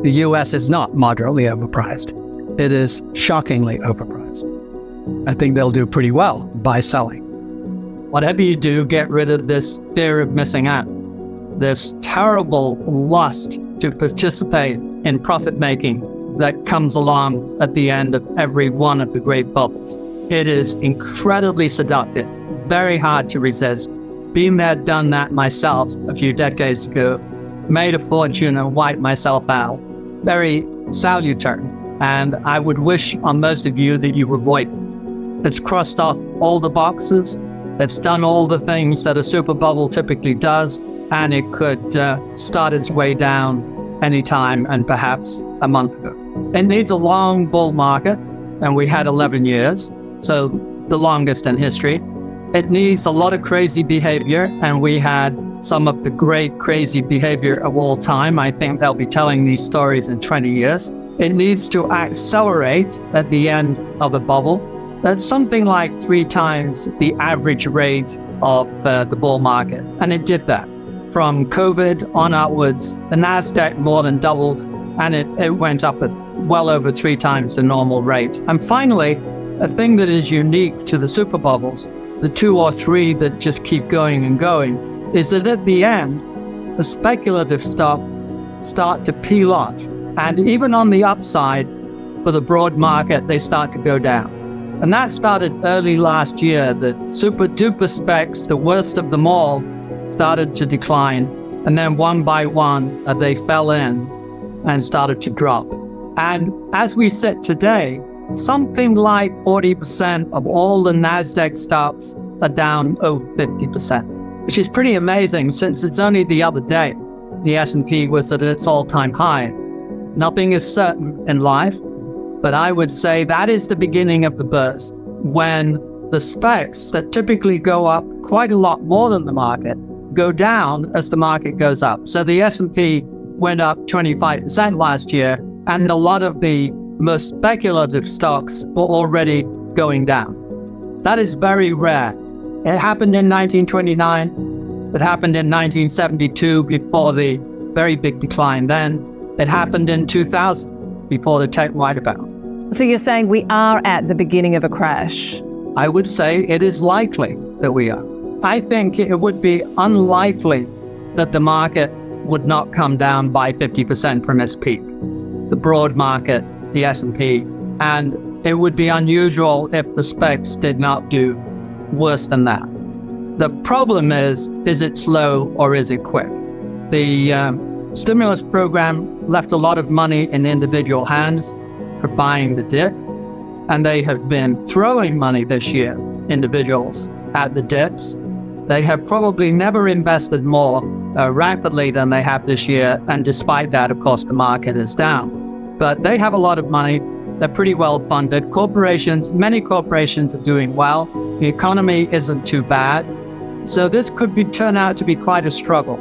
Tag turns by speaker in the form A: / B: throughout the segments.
A: The US is not moderately overpriced. It is shockingly overpriced. I think they'll do pretty well by selling. Whatever you do, get rid of this fear of missing out, this terrible lust to participate in profit making that comes along at the end of every one of the great bubbles. It is incredibly seductive, very hard to resist. Been there, done that myself a few decades ago, made a fortune and wiped myself out. Very salutary. And I would wish on most of you that you avoid it. It's crossed off all the boxes. It's done all the things that a super bubble typically does, and it could start its way down anytime and perhaps a month ago. It needs a long bull market, and we had 11 years, so the longest in history. It needs a lot of crazy behavior, and we had some of the great crazy behavior of all time. I think they'll be telling these stories in 20 years. It needs to accelerate at the end of a bubble. That's something like 3 times the average rate of the bull market. And it did that. From COVID on upwards, the NASDAQ more than doubled, and it went up at well over 3 times the normal rate. And finally, a thing that is unique to the super bubbles, the 2 or 3 that just keep going and going, is that at the end, the speculative stocks start to peel off. And even on the upside, for the broad market, they start to go down. And that started early last year. The super duper specs, the worst of them all, started to decline. And then one by one, they fell in and started to drop. And as we sit today, something like 40% of all the NASDAQ stocks are down over 50%, which is pretty amazing since it's only the other day the S&P was at its all-time high. Nothing is certain in life, but I would say that is the beginning of the burst, when the specs that typically go up quite a lot more than the market go down as the market goes up. So the S&P went up 25% last year, and a lot of the most speculative stocks were already going down. That is very rare. It happened in 1929. It happened in 1972 before the very big decline then. It happened in 2000 before the tech wipeout.
B: So you're saying we are at the beginning of a crash?
A: I would say it is likely that we are. I think it would be unlikely that the market would not come down by 50% from its peak. The broad market, the S&P, and it would be unusual if the specs did not do worse than that. The problem is it slow or is it quick? The stimulus program left a lot of money in individual hands for buying the dip, and they have been throwing money this year, individuals, at the dips. They have probably never invested more rapidly than they have this year, and despite that, of course, the market is down. But they have a lot of money. They're pretty well funded. Many corporations are doing well. The economy isn't too bad. So this could turn out to be quite a struggle,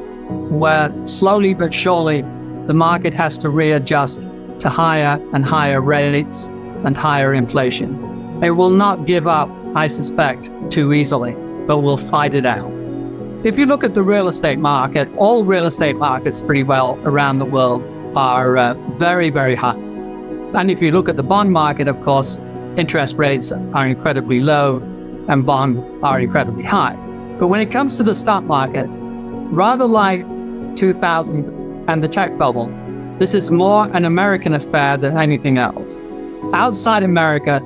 A: where slowly but surely the market has to readjust to higher and higher rates and higher inflation. They will not give up, I suspect, too easily, but will fight it out. If you look at the real estate market, all real estate markets pretty well around the world are very, very high. And if you look at the bond market, of course, interest rates are incredibly low and bonds are incredibly high. But when it comes to the stock market, rather like 2000 and the tech bubble, this is more an American affair than anything else. Outside America,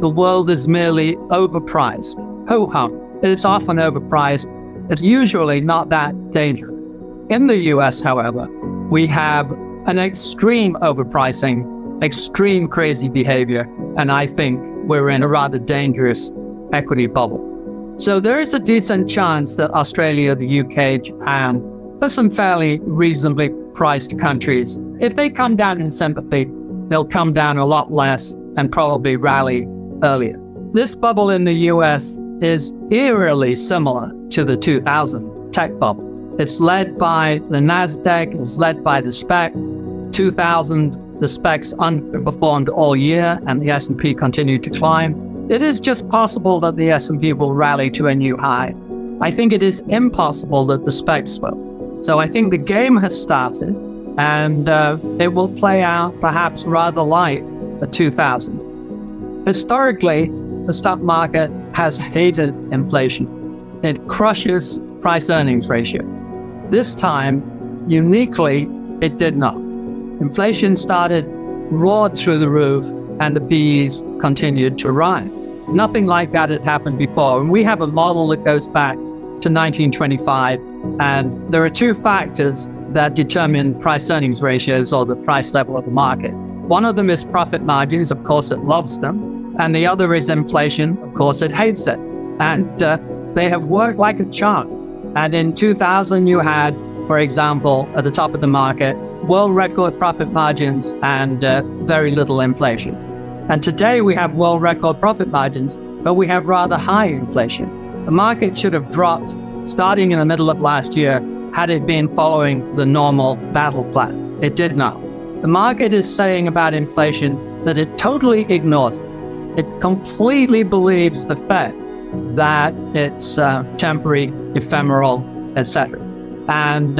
A: the world is merely overpriced. Ho-hum. It's often overpriced. It's usually not that dangerous. In the US, however, we have an extreme overpricing, extreme crazy behavior, and I think we're in a rather dangerous equity bubble. So there is a decent chance that Australia, the UK, Japan, there's some fairly reasonably priced countries. If they come down in sympathy, they'll come down a lot less and probably rally earlier. This bubble in the US is eerily similar to the 2000 tech bubble. It's led by the NASDAQ, it's led by the specs. 2000, the specs underperformed all year and the S&P continued to climb. It is just possible that the S&P will rally to a new high. I think it is impossible that the specs will. So I think the game has started, and it will play out perhaps rather like the 2000. Historically, the stock market has hated inflation. It crushes price-earnings ratios. This time, uniquely, it did not. Inflation roared through the roof, and the PEs continued to rise. Nothing like that had happened before. And we have a model that goes back to 1925, and there are two factors that determine price-earnings ratios, or the price level of the market. One of them is profit margins. Of course, it loves them. And the other is inflation. Of course, it hates it. And they have worked like a charm. And in 2000, you had, for example, at the top of the market, world record profit margins and very little inflation. And today we have world record profit margins, but we have rather high inflation. The market should have dropped starting in the middle of last year had it been following the normal battle plan. It did not. The market is saying about inflation that it totally ignores it. It completely believes the Fed that it's temporary, ephemeral, etc. And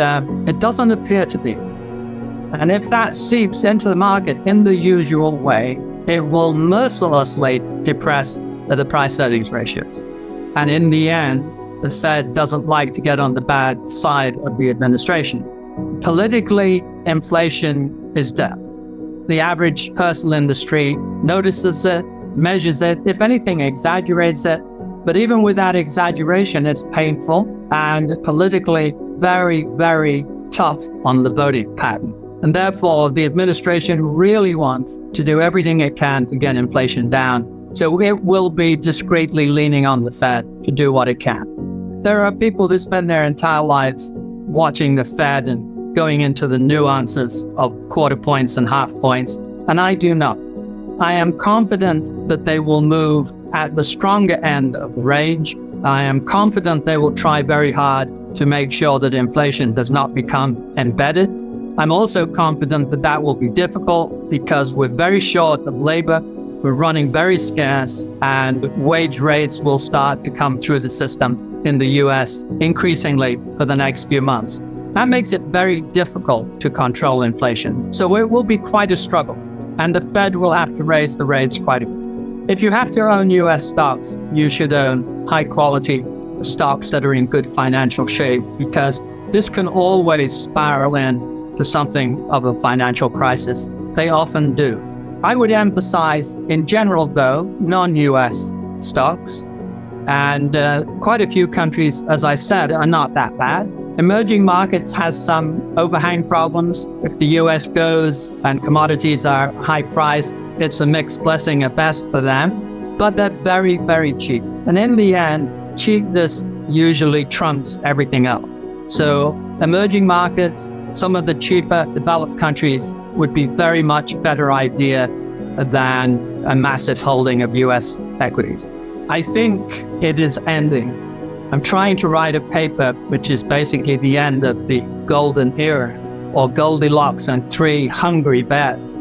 A: it doesn't appear to be. And if that seeps into the market in the usual way, it will mercilessly depress the price-earnings ratios. And in the end, the Fed doesn't like to get on the bad side of the administration. Politically, inflation is death. The average person in the street notices it, measures it, if anything, exaggerates it. But even with that exaggeration, it's painful and politically very, very tough on the voting pattern. And therefore, the administration really wants to do everything it can to get inflation down. So it will be discreetly leaning on the Fed to do what it can. There are people that spend their entire lives watching the Fed and going into the nuances of quarter points and half points, and I do not. I am confident that they will move at the stronger end of the range. I am confident they will try very hard to make sure that inflation does not become embedded. I'm also confident that that will be difficult because we're very short of labor, we're running very scarce, and wage rates will start to come through the system in the US increasingly for the next few months. That makes it very difficult to control inflation. So it will be quite a struggle, and the Fed will have to raise the rates quite a bit. If you have to own US stocks, you should own high quality stocks that are in good financial shape, because this can always spiral in to something of a financial crisis. They often do. I would emphasize, in general though, non-US stocks, and quite a few countries, as I said, are not that bad. Emerging markets has some overhang problems. If the US goes and commodities are high priced, it's a mixed blessing at best for them, but they're very, very cheap. And in the end, cheapness usually trumps everything else. So emerging markets, some of the cheaper developed countries would be very much better idea than a massive holding of US equities. I think it is ending. I'm trying to write a paper which is basically the end of the golden era, or Goldilocks and three hungry bears.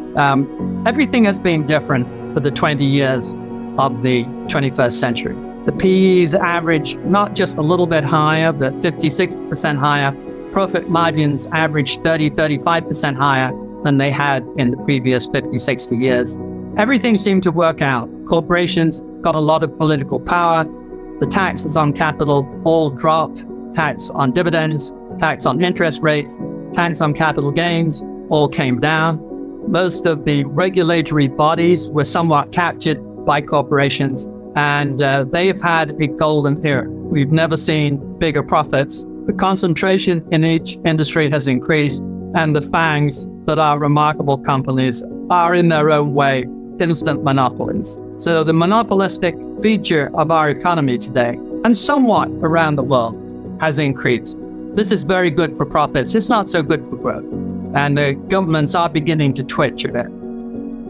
A: Everything has been different for the 20 years of the 21st century. The PEs average not just a little bit higher, but 50-60% higher. Profit margins average 30-35% higher than they had in the previous 50-60 years. Everything seemed to work out. Corporations got a lot of political power. The taxes on capital all dropped. Tax on dividends, tax on interest rates, tax on capital gains all came down. Most of the regulatory bodies were somewhat captured by corporations, and they've had a golden era. We've never seen bigger profits. The concentration in each industry has increased, and the FANGs that are remarkable companies are in their own way instant monopolies. So the monopolistic feature of our economy today, and somewhat around the world, has increased. This is very good for profits. It's not so good for growth. And the governments are beginning to twitch a bit.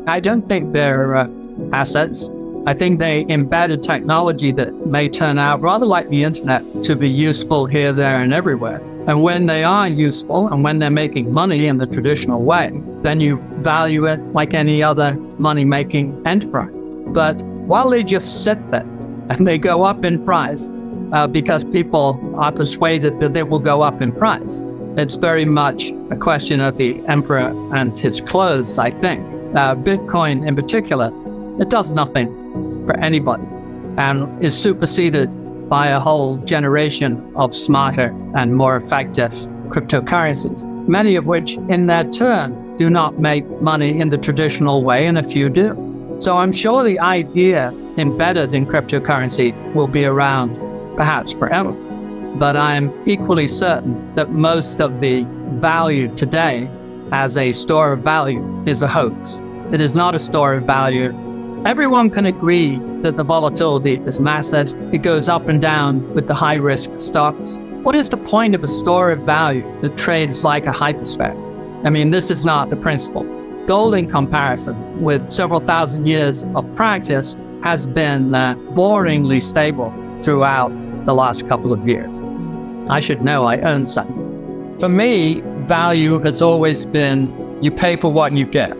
A: I don't think they're assets. I think they embedded technology that may turn out rather like the internet to be useful here, there, and everywhere. And when they are useful and when they're making money in the traditional way, then you value it like any other money-making enterprise. But while they just sit there and they go up in price because people are persuaded that they will go up in price, It's very much a question of the emperor and his clothes, I think. Bitcoin in particular, it does nothing for anybody and is superseded by a whole generation of smarter and more effective cryptocurrencies, many of which in their turn do not make money in the traditional way, and a few do. So I'm sure the idea embedded in cryptocurrency will be around perhaps forever. But I'm equally certain that most of the value today as a store of value is a hoax. It is not a store of value. Everyone can agree that the volatility is massive. It goes up and down with the high-risk stocks. What is the point of a store of value that trades like a hyperspec? I mean, this is not the principle. Gold, in comparison, with several thousand years of practice, has been boringly stable throughout the last couple of years. I should know, I own some. For me, value has always been you pay for what you get.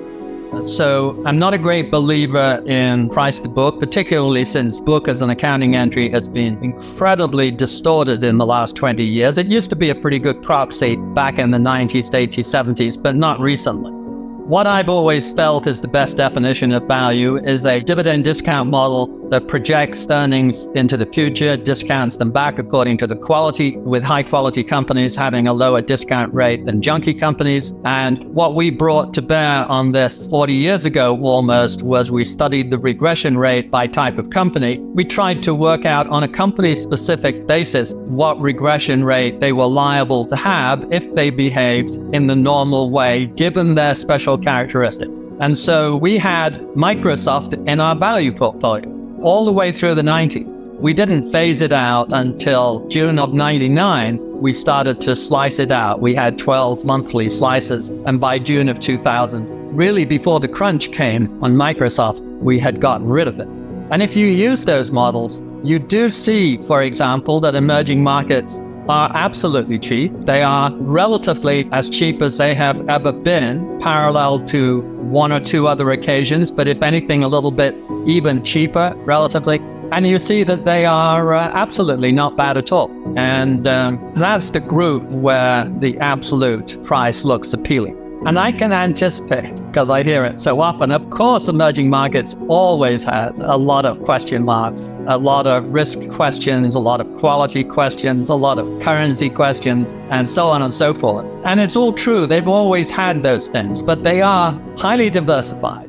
A: So I'm not a great believer in price to book, particularly since book as an accounting entry has been incredibly distorted in the last 20 years. It used to be a pretty good proxy back in the 90s, 80s, 70s, but not recently. What I've always felt is the best definition of value is a dividend discount model that projects earnings into the future, discounts them back according to the quality, with high quality companies having a lower discount rate than junky companies. And what we brought to bear on this 40 years ago almost was we studied the regression rate by type of company. We tried to work out on a company specific basis what regression rate they were liable to have if they behaved in the normal way, given their special characteristics. And so we had Microsoft in our value portfolio all the way through the 90s. We didn't phase it out until June of 99. We started to slice it out. We had 12 monthly slices. And by June of 2000, really before the crunch came on Microsoft, we had gotten rid of it. And if you use those models, you do see, for example, that emerging markets are absolutely cheap. They are relatively as cheap as they have ever been, parallel to one or two other occasions, but if anything, a little bit even cheaper relatively. And you see that they are absolutely not bad at all. And that's the group where the absolute price looks appealing. And I can anticipate, because I hear it so often, of course, emerging markets always has a lot of question marks, a lot of risk questions, a lot of quality questions, a lot of currency questions, and so on and so forth. And it's all true. They've always had those things, but they are highly diversified.